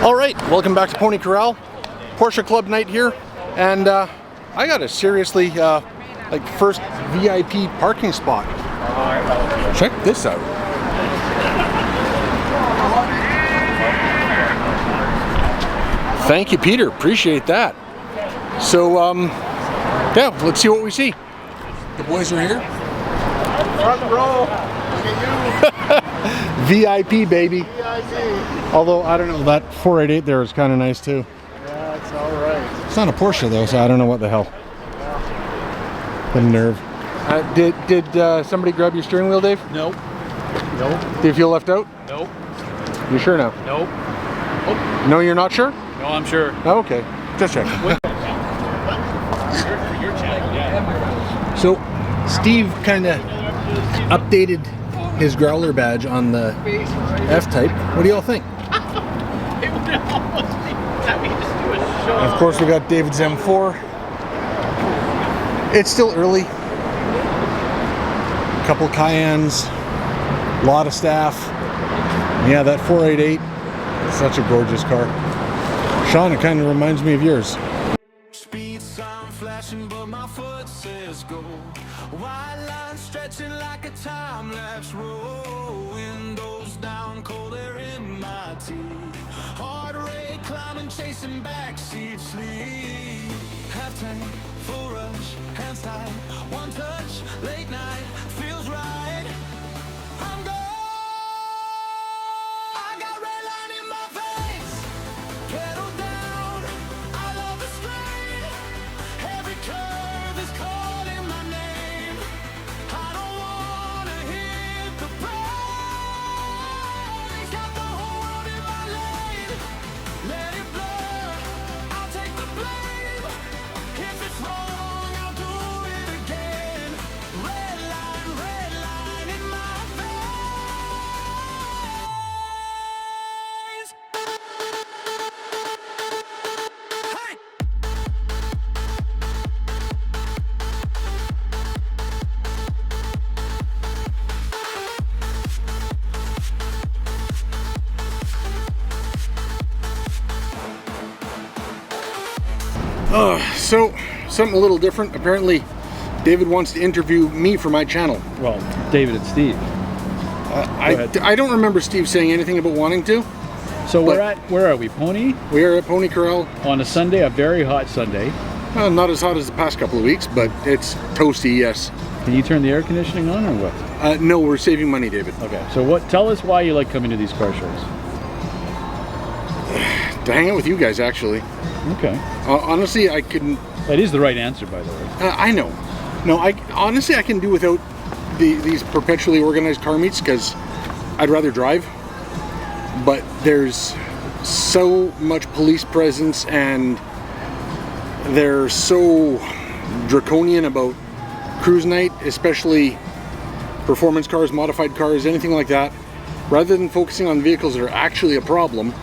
All right, welcome back to Pony Corral. Porsche Club night here, and I got a seriously like first VIP parking spot. Check this out. Thank you, Peter. Appreciate that. So, yeah, let's see what we see. The boys are here. Front row. Look at you. VIP, baby. VIP. Although, I don't know, that 488 there is kind of nice too. Yeah, it's all right. It's not a Porsche though, so I don't know what the hell. The nerve. Did somebody grab your steering wheel, Dave? Nope. Nope. Do you feel left out? Nope. You sure now? Nope. Oh. No, you're not sure? No, I'm sure. Oh, okay. Just checking. You're checking, yeah. So, Steve kind of updated his growler badge on the F-Type. What do y'all think? And of course, we got David's M4. It's still early. A couple Cayennes, a lot of staff. Yeah, that 488, such a gorgeous car. Sean, it kind of reminds me of yours. Speed sign flashing, but my foot says go. White line stretching like a time lapse roll. Windows down, cold air in my teeth. Heart rate climbing, chasing backseat sleep. Half tank, full rush, hands tied, one touch, late night, feels right. I'm gone. I got red line in my veins. Pedal down, I love the strain. Every curve is calling my name. I don't wanna hit the brakes. Got the whole world in my lane. Let it blur, I'll take the blame. If it's wrong, I'll do it again. Red line in my veins. Hey! So, something a little different. Apparently, David wants to interview me for my channel. Well, David and Steve. I don't remember Steve saying anything about wanting to. So But- where are we? Pony? We are at Pony Corral. On a Sunday, a very hot Sunday. Not as hot as the past couple of weeks, but it's toasty, yes. Can you turn the air conditioning on or what? No, we're saving money, David. Okay, so tell us why you like coming to these car shows. To hang out with you guys, actually. Okay. Honestly, I couldn't. That is the right answer, by the way. I know. No, honestly I can do without these perpetually organized car meets because I'd rather drive. But there's so much police presence and they're so draconian about cruise night, especially performance cars, modified cars, anything like that, rather than focusing on vehicles that are actually a problem.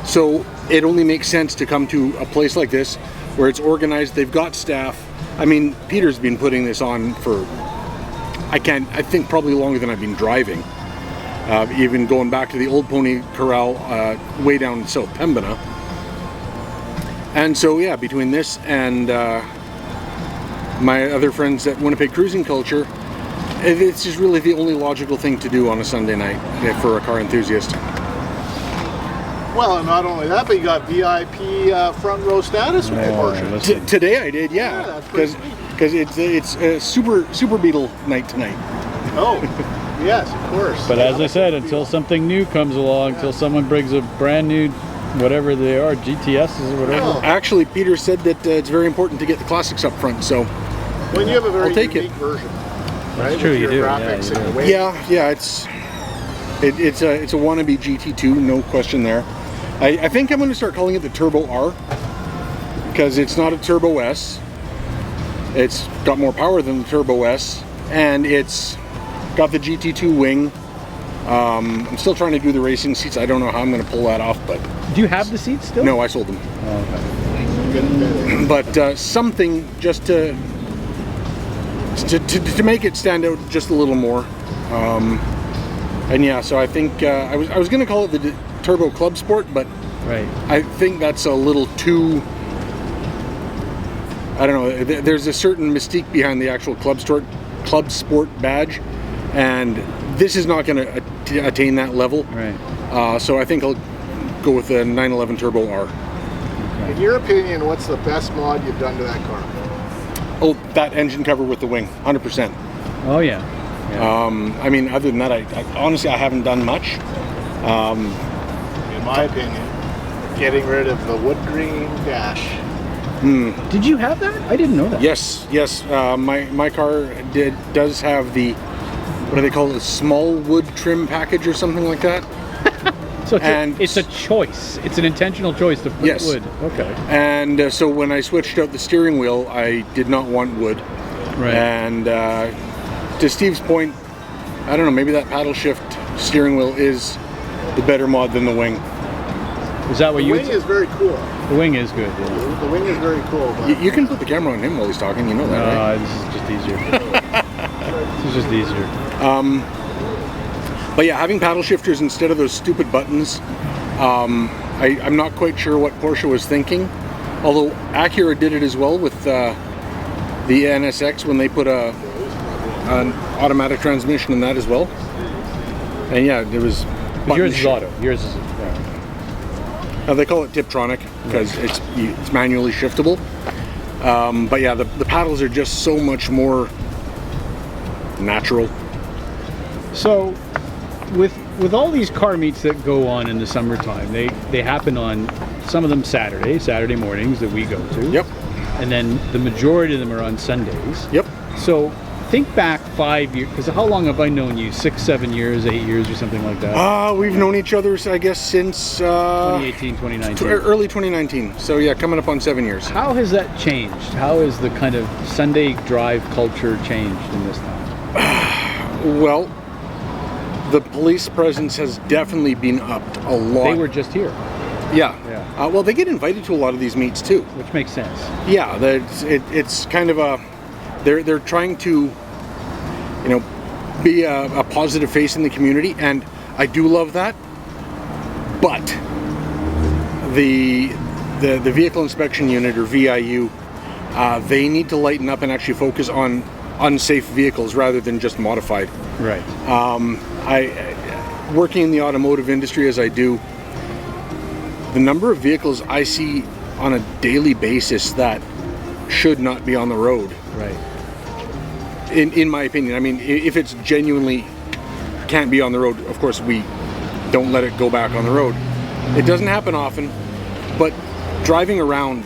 So it only makes sense to come to a place like this where it's organized, they've got staff. I mean, Peter's been putting this on for, I think probably longer than I've been driving. Even going back to the old Pony Corral way down in South Pembina. And so yeah, between this and my other friends at Winnipeg Cruising Culture, it's just really the only logical thing to do on a Sunday night for a car enthusiast. Well, and not only that, but you got VIP front row status with the Porsche. Today I did, yeah, that's pretty because it's a super Beetle night tonight. Oh, yes, of course. But as I said, until something new comes along, until someone brings a brand new, whatever they are, GTSs or whatever. Oh. Actually, Peter said that it's very important to get the classics up front, so When you have a very I'll take unique it. version. That's Right? true, With you your do, graphics yeah, and you the way. yeah, it's a wannabe GT2, no question there. I think I'm going to start calling it the Turbo R because it's not a Turbo S. It's got more power than the Turbo S, and it's got the GT2 wing. I'm still trying to do the racing seats. I don't know how I'm going to pull that off, but Do you have the seats still? no, I sold them. Oh, okay. But something just to make it stand out just a little more. And yeah, so I think I was going to call it the Turbo Club Sport, but Right. I think that's a little too. I don't know. There's a certain mystique behind the actual club sport badge, and this is not going to attain that level. Right. So I think I'll go with the 911 Turbo R. In your opinion, what's the best mod you've done to that car? Oh, that engine cover with the wing, 100%. Oh yeah. I mean, other than that, I honestly I haven't done much. In my opinion, getting rid of the wood grain dash. Did you have that? I didn't know that. Yes. My car does have the, what do they call it, small wood trim package or something like that. So it's a choice. It's an intentional choice to put wood. Okay. And so when I switched out the steering wheel, I did not want wood. Right. And to Steve's point, I don't know, maybe that paddle shift steering wheel is the better mod than the wing. Is that what The you? wing is very cool. The wing is good. Yeah. The wing is very cool. But You can put the camera on him while he's talking, you know that, right? This is just easier. This is just easier. But yeah, having paddle shifters instead of those stupid buttons, I'm not quite sure what Porsche was thinking. Although Acura did it as well with the NSX when they put an automatic transmission in that as well. And yeah, there was. Yours is auto. Yours is. They call it Tiptronic because it's manually shiftable. But yeah, the paddles are just so much more natural. So, with all these car meets that go on in the summertime, they happen on some of them Saturday mornings that we go to. Yep. And then the majority of them are on Sundays. Yep. So think back 5 years, because how long have I known you? 6, 7 years, 8 years, or something like that? We've known each other, I guess, since 2018, 2019. early 2019. So yeah, coming up on 7 years. How has that changed? How has the kind of Sunday drive culture changed in this time? Well, the police presence has definitely been upped a lot. They were just here, Yeah. Well, they get invited to a lot of these meets too. which makes sense. Yeah, it's kind of a. They're trying to, be a positive face in the community, and I do love that. But the vehicle inspection unit, or VIU, they need to lighten up and actually focus on unsafe vehicles rather than just modified. Right. Working in the automotive industry as I do, the number of vehicles I see on a daily basis that should not be on the road. Right. In my opinion, I mean, if it's genuinely can't be on the road, of course we don't let it go back on the road. It doesn't happen often, but driving around,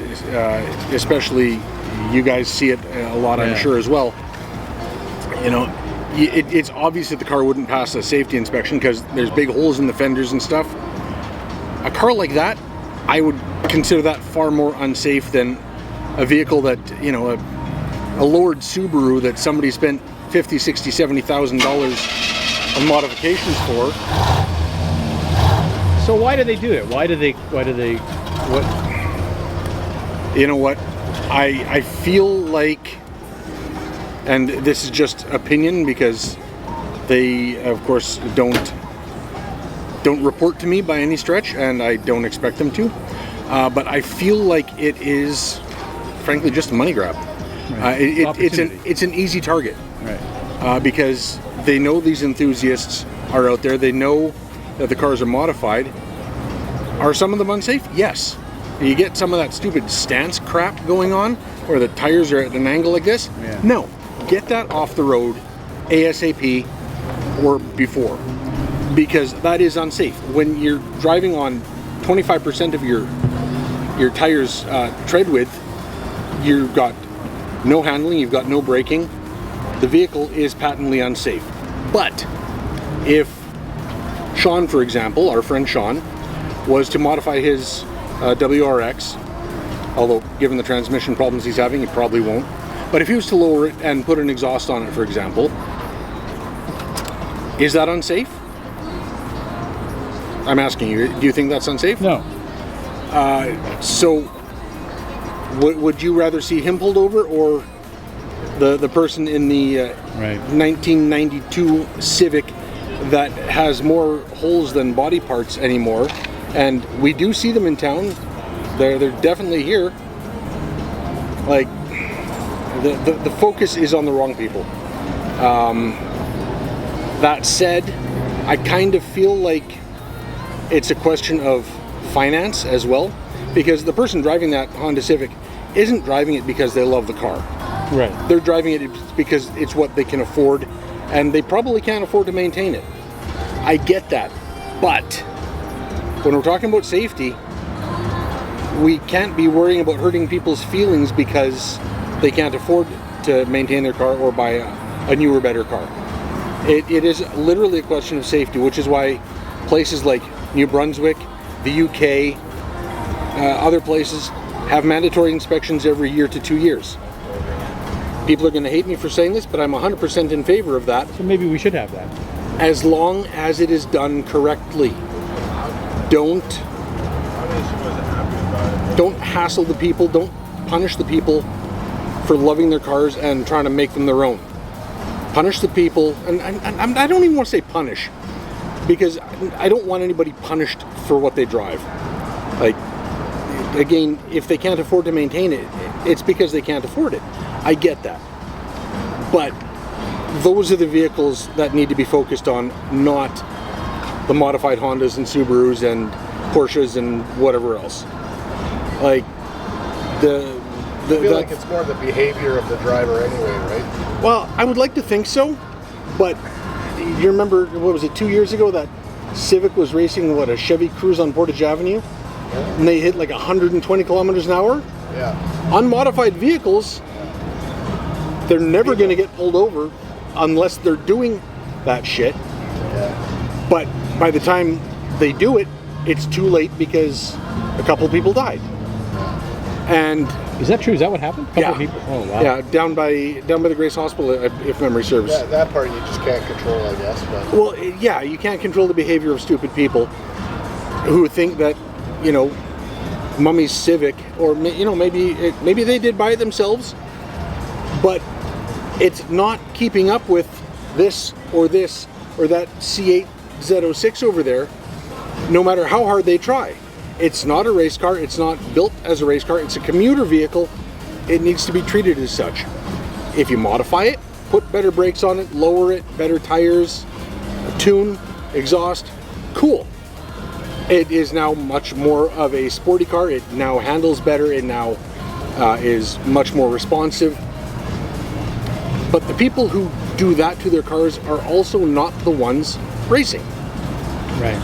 especially you guys see it a lot, I'm sure as well. It's obvious that the car wouldn't pass a safety inspection because there's big holes in the fenders and stuff. A car like that, I would consider that far more unsafe than a vehicle that, a lowered Subaru that somebody spent $50,000, $60,000, $70,000 on modifications for. So why do they do it? What? You know what? I feel like, and this is just opinion because they, of course, don't report to me by any stretch, and I don't expect them to. But I feel like it is, frankly, just a money grab. Right. It's an easy target. Right. Because they know these enthusiasts are out there. They know that the cars are modified. Are some of them unsafe? Yes. You get some of that stupid stance crap going on, where the tires are at an angle like this. Yeah. No, get that off the road ASAP or before, because that is unsafe. When you're driving on 25% of your tires tread width, you've got no handling, you've got no braking. The vehicle is patently unsafe. But if Sean, for example, our friend Sean, was to modify his WRX, although given the transmission problems he's having, he probably won't. But if he was to lower it and put an exhaust on it, for example, is that unsafe? I'm asking you, do you think that's unsafe? No. So would you rather see him pulled over, or the person in the 1992 Civic that has more holes than body parts anymore, And we do see them in town. They're definitely here. Like, the focus is on the wrong people. That said, I kind of feel like it's a question of finance as well, because the person driving that Honda Civic isn't driving it because they love the car. Right. They're driving it because it's what they can afford, and they probably can't afford to maintain it. I get that. But when we're talking about safety, we can't be worrying about hurting people's feelings because they can't afford to maintain their car or buy a newer, better car. It is literally a question of safety, which is why places like New Brunswick, the UK, other places have mandatory inspections every year to 2 years. People are going to hate me for saying this, but I'm 100% in favor of that. So maybe we should have that. As long as it is done correctly. Don't hassle the people, don't punish the people for loving their cars and trying to make them their own. Punish the people, and I don't even want to say punish, because I don't want anybody punished for what they drive. Like, again, if they can't afford to maintain it, it's because they can't afford it. I get that. But those are the vehicles that need to be focused on, not the modified Hondas and Subarus and Porsches and whatever else. Like, I feel like it's more the behavior of the driver anyway, right? Well, I would like to think so, but you remember, what was it, 2 years ago that Civic was racing, a Chevy Cruze on Portage Avenue? Yeah. And they hit like 120 kilometers an hour? Yeah. Unmodified vehicles, they're never going to get pulled over unless they're doing that shit. Yeah. But by the time they do it, it's too late because a couple people died. And is that true? Is that what happened? A couple of people? Oh, wow. Yeah, down by the Grace Hospital, if memory serves. That part you just can't control, I guess. But. Well, yeah, you can't control the behavior of stupid people who think that, Mummy's Civic, or maybe they did buy it themselves, but it's not keeping up with this or that C8 Z06 over there, no matter how hard they try. It's not a race car. It's not built as a race car. It's a commuter vehicle. It needs to be treated as such. If you modify it, put better brakes on it, lower it, better tires, tune, exhaust, cool. It is now much more of a sporty car. It now handles better. It now is much more responsive. But the people who do that to their cars are also not the ones racing. Right.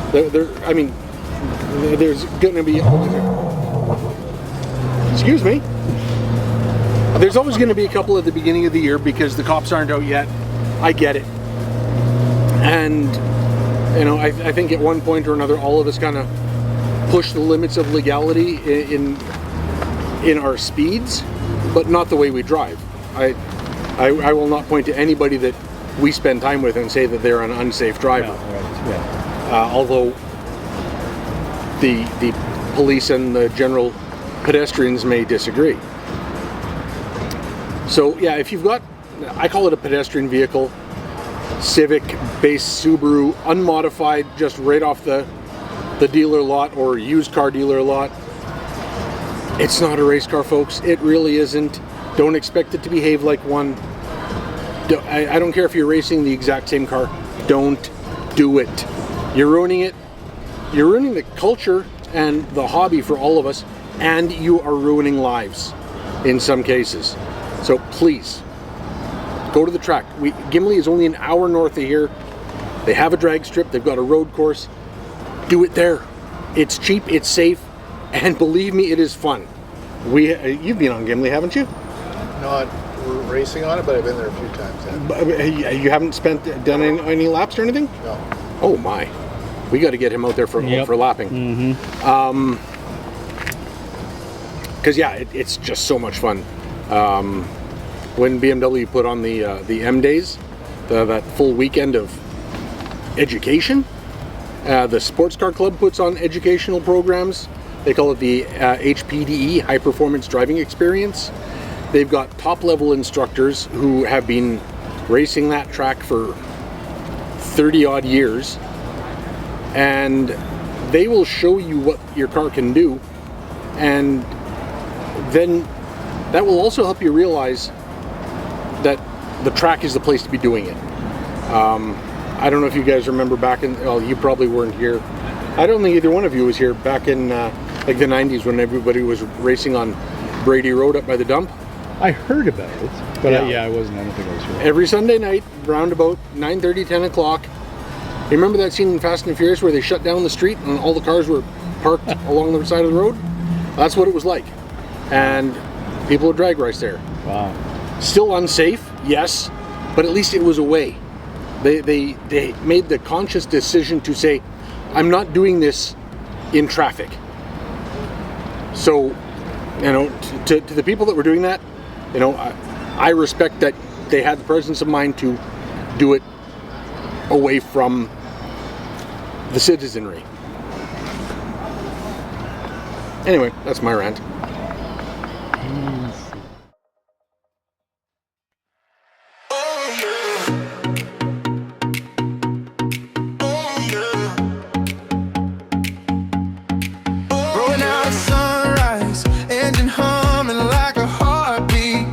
There's going to be excuse me. There's always going to be a couple at the beginning of the year because the cops aren't out yet. I get it. And, I think at one point or another, all of us kind of push the limits of legality in our speeds, but not the way we drive. I will not point to anybody that we spend time with and say that they're an unsafe driver. No, right. Yeah. Although the police and the general pedestrians may disagree. So yeah, if you've got, I call it a pedestrian vehicle, Civic-based Subaru, unmodified, just right off the dealer lot or used car dealer lot, it's not a race car, folks. It really isn't. Don't expect it to behave like one. I don't care if you're racing the exact same car. Don't do it. You're ruining it. You're ruining the culture and the hobby for all of us, and you are ruining lives in some cases. So please, go to the track. Gimli is only an hour north of here. They have a drag strip. They've got a road course. Do it there. It's cheap, it's safe, and believe me, it is fun. You've been on Gimli, haven't you? Not racing on it, but I've been there a few times. Yeah. You haven't done any laps or anything? No. Oh my. We got to get him out there for lapping. Mm-hmm. Because it's just so much fun. When BMW put on the M Days, that full weekend of education, the Sports Car Club puts on educational programs. They call it the HPDE, High Performance Driving Experience. They've got top-level instructors who have been racing that track for 30-odd years, and they will show you what your car can do, and then that will also help you realize that the track is the place to be doing it. I don't know if you guys remember back in, well, you probably weren't here. I don't think either one of you was here back in like the 90s when everybody was racing on Brady Road up by the dump. I heard about it, but Yeah. I wasn't. I don't think I was here. Every Sunday night, around about 9:30, 10 o'clock. You remember that scene in Fast and Furious where they shut down the street and all the cars were parked along the side of the road? That's what it was like. And people would drag race there. Wow. Still unsafe, yes, but at least it was a way. They made the conscious decision to say, I'm not doing this in traffic. So, you know, to the people that were doing that, you know, I respect that they had the presence of mind to do it away from the citizenry. Anyway, that's my rant. Rolling out at sunrise, engine humming like a heartbeat.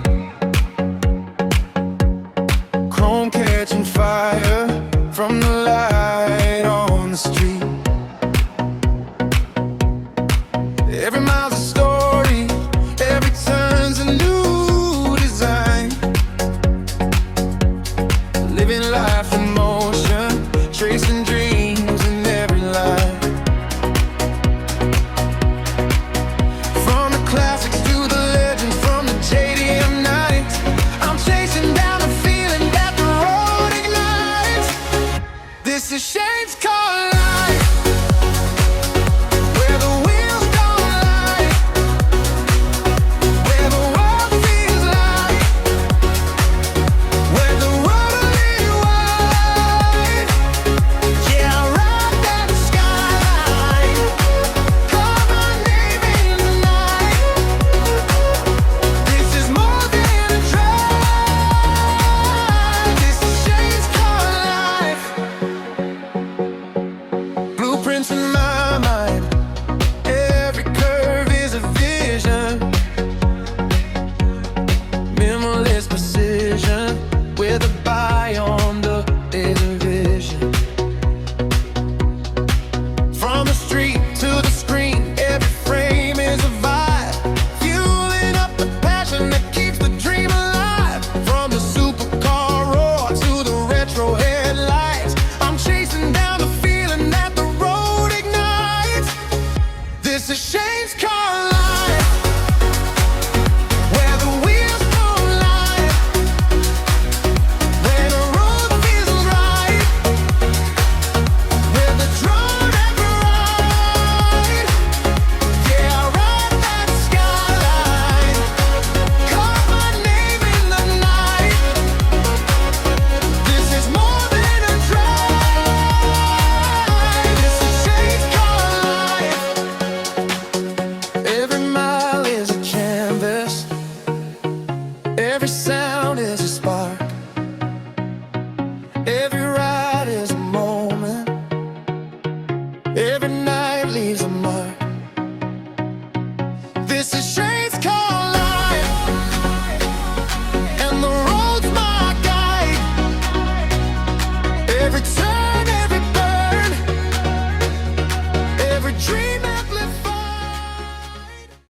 Chrome catching fire from the light on the street. Every mile's a story, every turn's a new design. Living life in motion, tracing dreams in every line. From the classics to the legends, from the JDM nights, I'm chasing down the feeling that the road ignites. This is Shane's car life, where the wheels don't lie, where the world feels light, where the road will lead wide. Yeah, I ride that skyline, call my name in the night. This is more than a drive. This is Shane's car life. Blueprints in my mind, every curve is a vision. Minimalist precision, with a buy on the laser vision. From the street to the screen, every frame is a vibe, fueling up the passion that keeps the dream alive. From the supercar roar to the retro headlights, I'm chasing down the feeling that the road ignites. This is Shane's car life, where the wheels don't lie, where the road feels right, where the drone ever ride. Yeah, I ride that skyline, call my name in the night. This is more than a drive. This is Shane's car life. Every mile is a canvas, every sound is a spark, every ride is a moment, every night leaves a